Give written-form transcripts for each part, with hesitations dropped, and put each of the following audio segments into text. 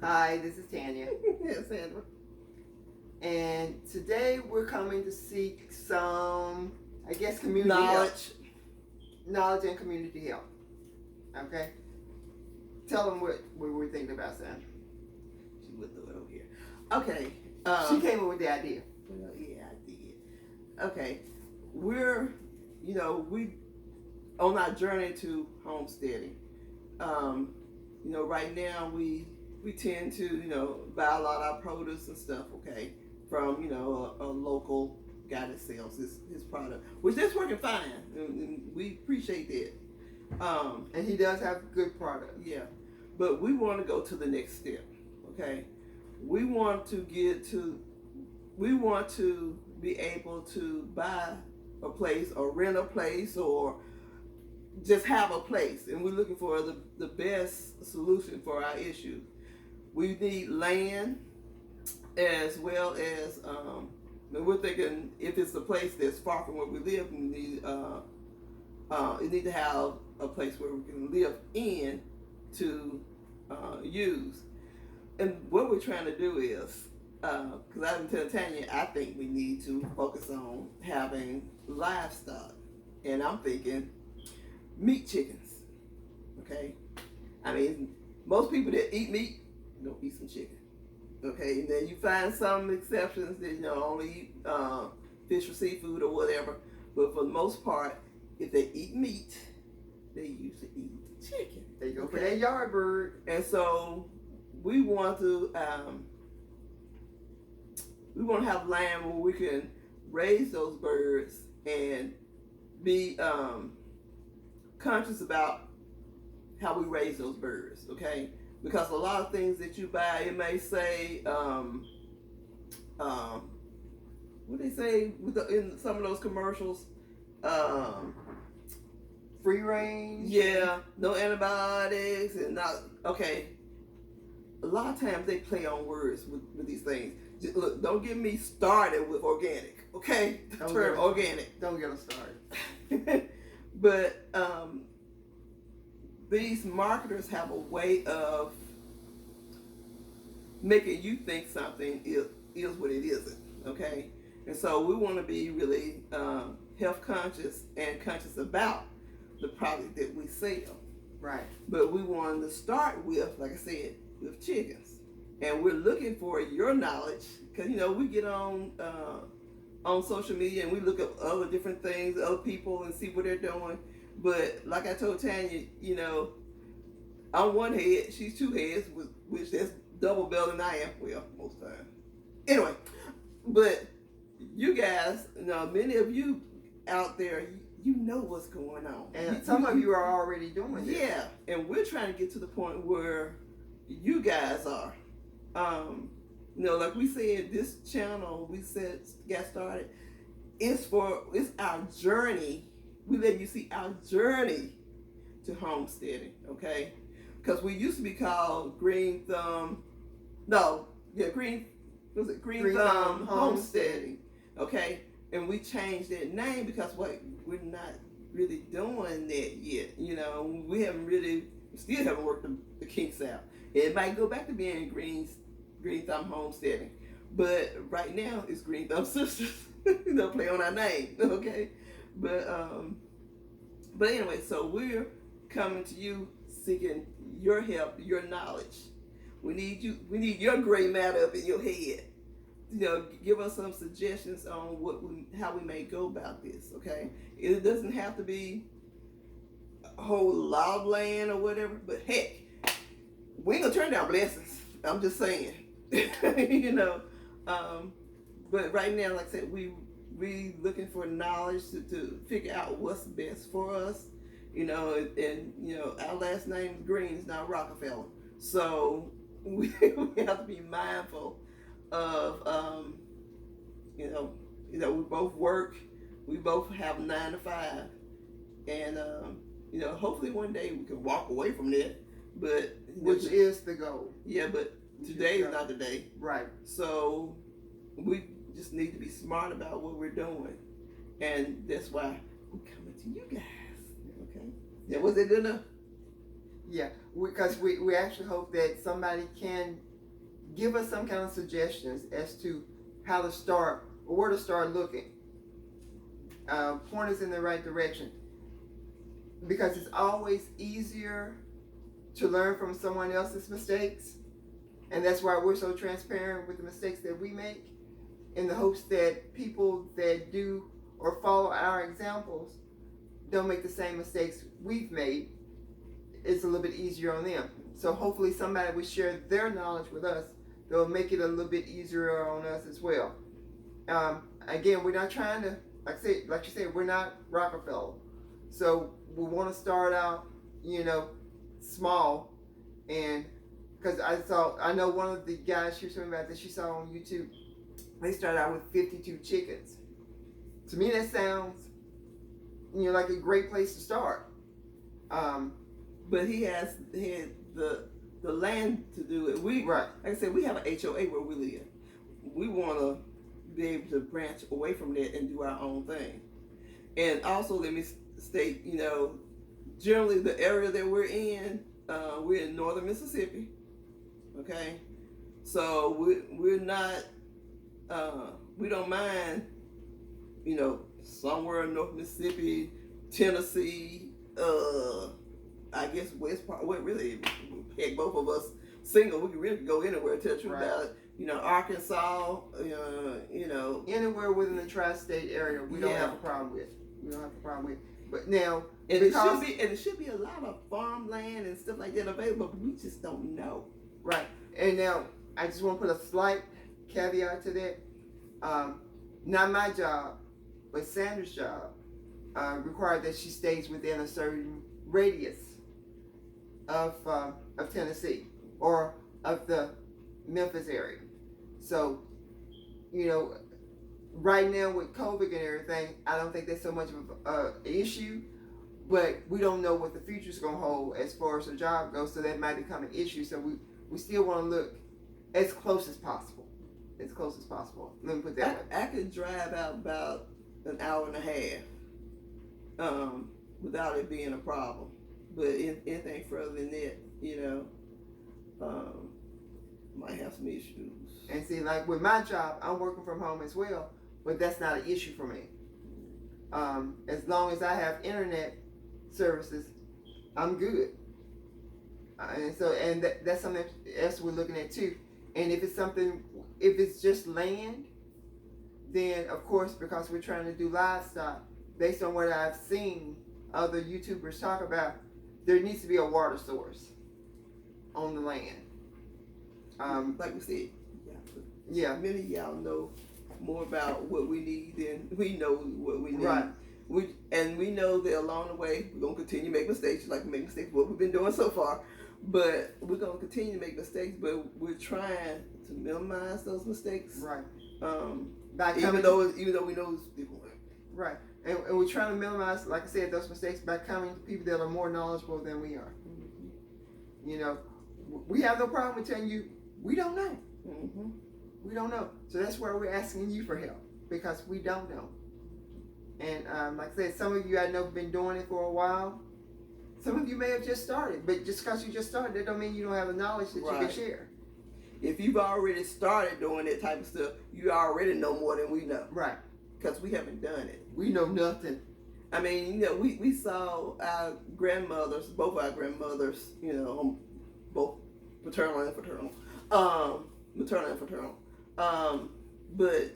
Hi, this is Tanya. Yes, Sandra. And today we're coming to seek some, I guess, community Knowledge. help. Knowledge and community help. Okay? Tell them what we're thinking about, Sandra. She would do it over here. Okay. She came up with the idea. Well, yeah, I did. Okay. We're, we on our journey to homesteading. Right now we tend to, buy a lot of our produce and stuff, okay, from, a local guy that sells his product, which is working fine, and we appreciate that. And he does have good product. Yeah, but we want to go to the next step, okay? We want to be able to buy a place or rent a place or just have a place, and we're looking for the best solution for our issue. We need land as well as and we're thinking if it's a place that's far from where we live, we need you need to have a place where we can live in to use. And what we're trying to do is, because I've been telling Tanya, I think we need to focus on having livestock, and I'm thinking meat chickens. Okay, I mean most people that eat meat don't eat some chicken. Okay, and then you find some exceptions that only eat fish or seafood or whatever. But for the most part, if they eat meat, they usually eat chicken. They go for that yard bird. And so we want to have land where we can raise those birds and be conscious about how we raise those birds. Okay. Because a lot of things that you buy, it may say, what they say in some of those commercials, free range. Yeah, no antibiotics and not okay. A lot of times they play on words with these things. Just, look, don't get me started with organic. Okay, the term organic. Don't get them started. But these marketers have a way of making you think something is what it isn't, okay? And so we want to be really health conscious and conscious about the product that we sell. Right. But we wanted to start with, like I said, with chickens. And we're looking for your knowledge, because, we get on social media and we look up other different things, other people, and see what they're doing. But like I told Tanya, I'm one head, she's two heads, which that's double better than I am. Well, most times. Anyway, but you guys, many of you out there, you know what's going on. And some of you are already doing it. Yeah, and we're trying to get to the point where you guys are. Like we said, this channel got started. It's our journey. We let you see our journey to homesteading, okay? Because we used to be called Green Thumb Homesteading, okay? And we changed that name because we're not really doing that yet. We still haven't worked the kinks out. It might go back to being Green Thumb Homesteading, but right now it's Green Thumb Sisters. Play on our name, okay? But anyway, so we're coming to you seeking your help, your knowledge. We need your gray matter up in your head. Give us some suggestions on how we may go about this, okay? It doesn't have to be a whole lot of land or whatever, but heck, we ain't gonna turn down blessings. I'm just saying. But right now, like I said, we looking for knowledge to figure out what's best for us. And our last name is Green, it's not Rockefeller. So we have to be mindful of, we both work, we both have 9 to 5, and hopefully one day we can walk away from that. But which is the goal. Yeah, but today is not the day. Right. So we just need to be smart about what we're doing, and that's why we're coming to you guys. Okay. Yeah. Was it good enough? Yeah, because we actually hope that somebody can give us some kind of suggestions as to how to start or where to start looking. Point us in the right direction, because it's always easier to learn from someone else's mistakes, and that's why we're so transparent with the mistakes that we make, in the hopes that people that do or follow our examples don't make the same mistakes we've made. It's a little bit easier on them. So hopefully somebody will share their knowledge with us. They'll make it a little bit easier on us as well. Again, we're not trying to, like you said, we're not Rockefeller. So we want to start out, small. And because I know one of the guys she was talking about that she saw on YouTube, they started out with 52 chickens. To me, that sounds, like a great place to start. But he had the land to do it. Like I said, we have an HOA where we live. We want to be able to branch away from that and do our own thing. And also, let me state, generally the area that we're in northern Mississippi. Okay, so we're not, we don't mind, somewhere in North Mississippi, Tennessee, I guess West Part. What really, heck, both of us single, we can really go anywhere. Tell the truth about it. Arkansas, anywhere within the tri-state area, we don't have a problem with. But now, and it should be a lot of farmland and stuff like that available, but we just don't know. Right. And now, I just want to put a slight caveat to that. Not my job, but Sandra's job required that she stays within a certain radius of Tennessee or of the Memphis area. So, right now with COVID and everything, I don't think that's so much of an issue, but we don't know what the future's going to hold as far as her job goes, so that might become an issue. So we still want to look as close as possible. As close as possible. Let me put that way. I could drive out about an hour and a half without it being a problem. But anything further than that, might have some issues. And see, like with my job, I'm working from home as well, but that's not an issue for me. As long as I have internet services, I'm good. And that's something else we're looking at too. And if it's just land, then of course, because we're trying to do livestock, based on what I've seen other YouTubers talk about, there needs to be a water source on the land. Like we said, yeah. Many of y'all know more about what we need than we know what we need. Right. We know that along the way we're gonna continue to make mistakes, like we make mistakes what we've been doing so far. But we're gonna continue to make mistakes, but we're trying to minimize those mistakes. Right. Even though we know it's different. Right. And we're trying to minimize, like I said, those mistakes by coming to people that are more knowledgeable than we are. Mm-hmm. We have no problem with telling you we don't know. Mm-hmm. We don't know. So that's why we're asking you for help, because we don't know. And like I said, some of you I know have been doing it for a while. Some of you may have just started, but just because you just started, that don't mean you don't have the knowledge that you can share. If you've already started doing that type of stuff, you already know more than we know. Right. Because we haven't done it. We know nothing. I mean, we saw our grandmothers, both our grandmothers, both paternal and fraternal, maternal and fraternal. But,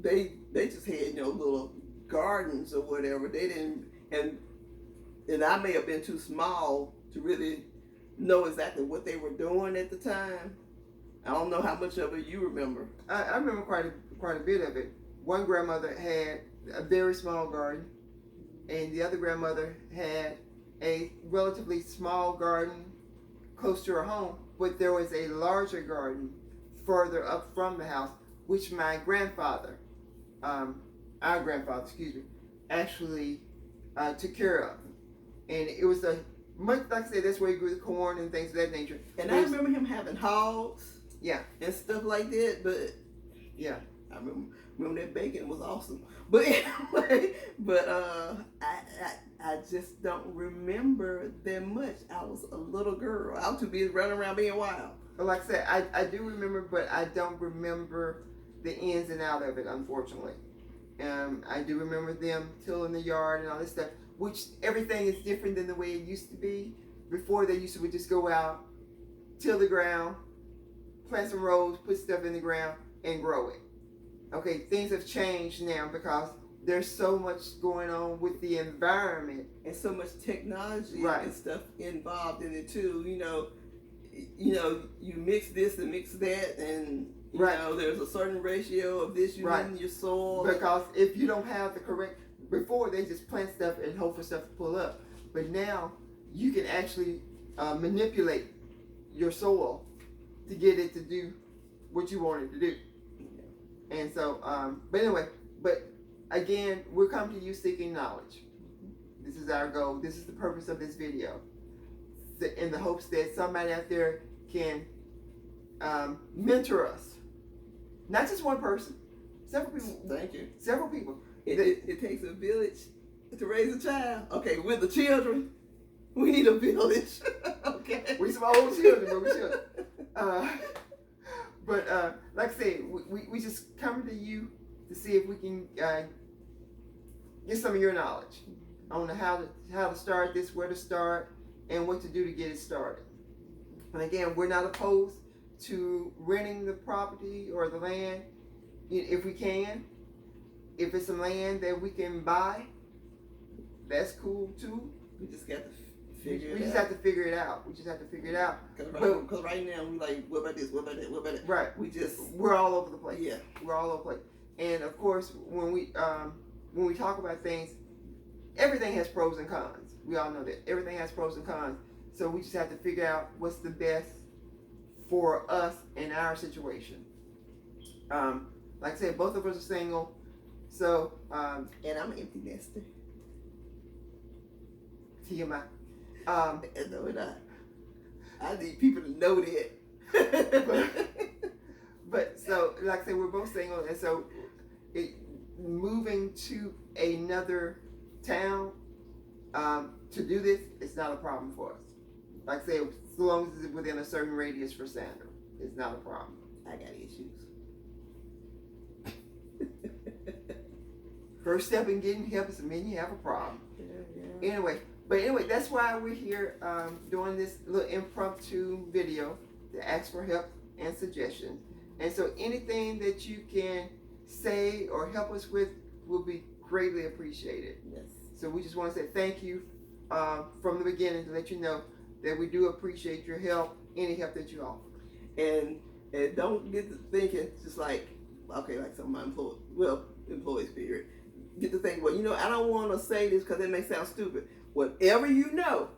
they just had, little gardens or whatever. They didn't, and I may have been too small to really know exactly what they were doing at the time. I don't know how much of it you remember. I remember quite a bit of it. One grandmother had a very small garden, and the other grandmother had a relatively small garden close to her home, but there was a larger garden further up from the house, which my grandfather, our grandfather, actually took care of. And it was much like I said, that's where he grew the corn and things of that nature. And I remember him having hogs. Yeah. And stuff like that, but yeah. I remember that bacon was awesome. But anyway, I I just don't remember that much. I was a little girl. I was too busy running around being wild. But like I said, I do remember, but I don't remember the ins and out of it, unfortunately. I do remember them tilling the yard and all this stuff, which everything is different than the way it used to be. Before, they used to just go out, till the ground, plant some rows, put stuff in the ground, and grow it. Okay, things have changed now because there's so much going on with the environment. And so much technology Right. and stuff involved in it too. You mix this and mix that, and you Right. know there's a certain ratio of this you Right. need in your soil. Because if you don't have the correct, before they just plant stuff and hope for stuff to pull up, but now you can actually manipulate your soil to get it to do what you want it to do. And so, but anyway, but again, we're coming to you seeking knowledge. This is our goal. This is the purpose of this video, in the hopes that somebody out there can mentor us. Not just one person, several people. Thank you. Several people. It takes a village to raise a child. Okay, with the children, we need a village. Okay. We some old children, but we should. But like I said, we just come to you to see if we can get some of your knowledge on how to start this, where to start, and what to do to get it started. And again, we're not opposed to renting the property or the land if we can. If it's some land that we can buy, that's cool too. We just got to figure it out. We just have to figure it out. Because right now we like, what about this? What about that? What about that? Right. We're all over the place. Yeah. We're all over the place. And of course, when we talk about things, everything has pros and cons. We all know that everything has pros and cons. So we just have to figure out what's the best for us in our situation. Like I said, both of us are single. So, and I'm an empty nester. TMI. No, not. I need people to know that. but so, like I said, we're both single, and so moving to another town to do this, it's not a problem for us. Like I said, as long as it's within a certain radius for Sandra, it's not a problem. I got issues. First step in getting help is admitting you have a problem. Yeah. Anyway, that's why we're here doing this little impromptu video to ask for help and suggestions. And so anything that you can say or help us with will be greatly appreciated. Yes. So we just want to say thank you from the beginning to let you know that we do appreciate your help, any help that you offer. And don't get to thinking just like, okay, like some of my employees period. Get to think, well, I don't want to say this because it may sound stupid. Whatever you know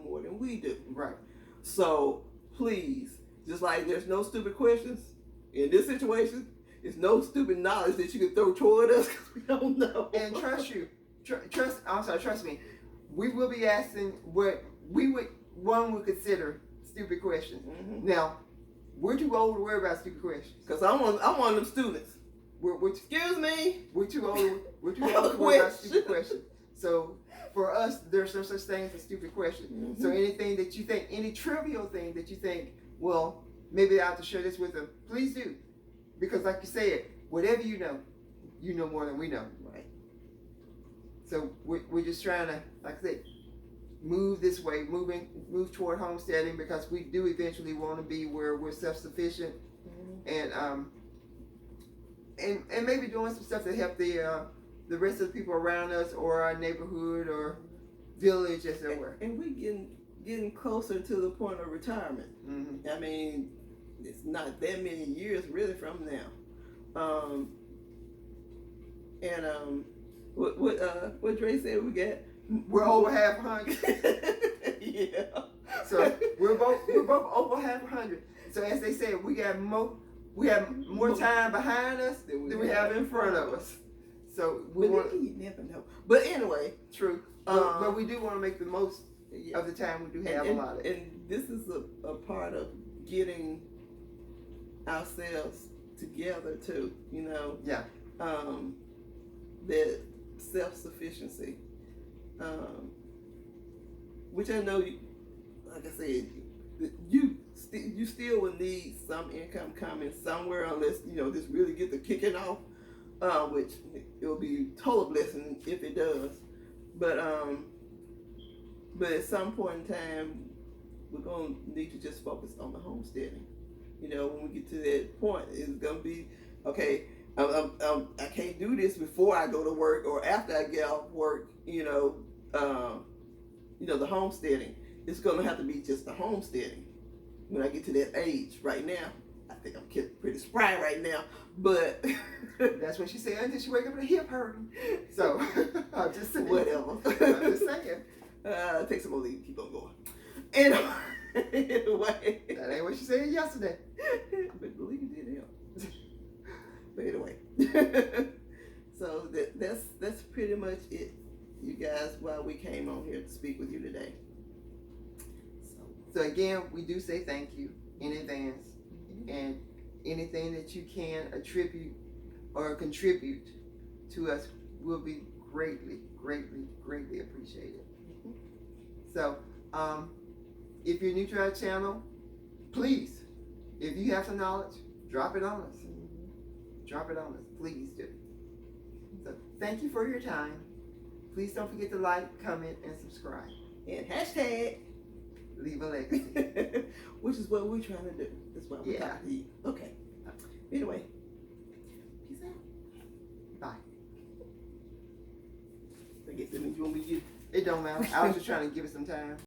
more than we do. Right. So please, just like there's no stupid questions in this situation, there's no stupid knowledge that you can throw toward us because we don't know. And trust me, we will be asking what one would consider stupid questions. Mm-hmm. Now, we're too old to worry about stupid questions. Because I'm one of them students. Excuse me. We're too old. We're too old to worry about stupid questions. So for us, there's no such thing as a stupid question. Mm-hmm. So anything that you think, any trivial thing that you think, well, maybe I have to share this with them, please do. Because like you said, whatever you know more than we know. Right. So we're just trying to, like I said, move this way, move toward homesteading, because we do eventually want to be where we're self-sufficient. Mm-hmm. and maybe doing some stuff to help the rest of the people around us, or our neighborhood or village, as it were. And we getting closer to the point of retirement. Mm-hmm. I mean, it's not that many years really from now. What Dre said we got? We're over half 100. Yeah. So we're both over half 100. So as they said, we have more time behind us than we have in front of us. So you never know. But anyway, true. But we do want to make the most of the time we do have allotted. And this is a part of getting ourselves together too. Yeah. That self-sufficiency. which I know, like I said, you still will need some income coming somewhere, unless this really get the kicking off, which it will be a total blessing if it does. But at some point in time, we're gonna need to just focus on the homesteading. When we get to that point, it's gonna be okay. I can't do this before I go to work or after I get off work. The homesteading. It's gonna have to be just the homesteading when I get to that age. Right now, I think I'm pretty spry right now, but that's what she said until she wake up with a hip hurting. So I'm just saying. Whatever. I'm just saying. Take some more leave, keep on going. Anyway, that ain't what she said yesterday. But believe it did help. But anyway, so that's pretty much it, you guys. Why we came on here to speak with you today. So again, we do say thank you in advance, and anything that you can attribute or contribute to us will be greatly, greatly, greatly appreciated. So, if you're new to our channel, please, if you have some knowledge, drop it on us. Drop it on us, please do. So, thank you for your time. Please don't forget to like, comment, and subscribe. And hashtag leave a legacy. Which is what we're trying to do. That's why we're talking to you. Okay. Anyway, peace out. Bye. I guess that means you want me to get... It don't matter. I was just trying to give it some time.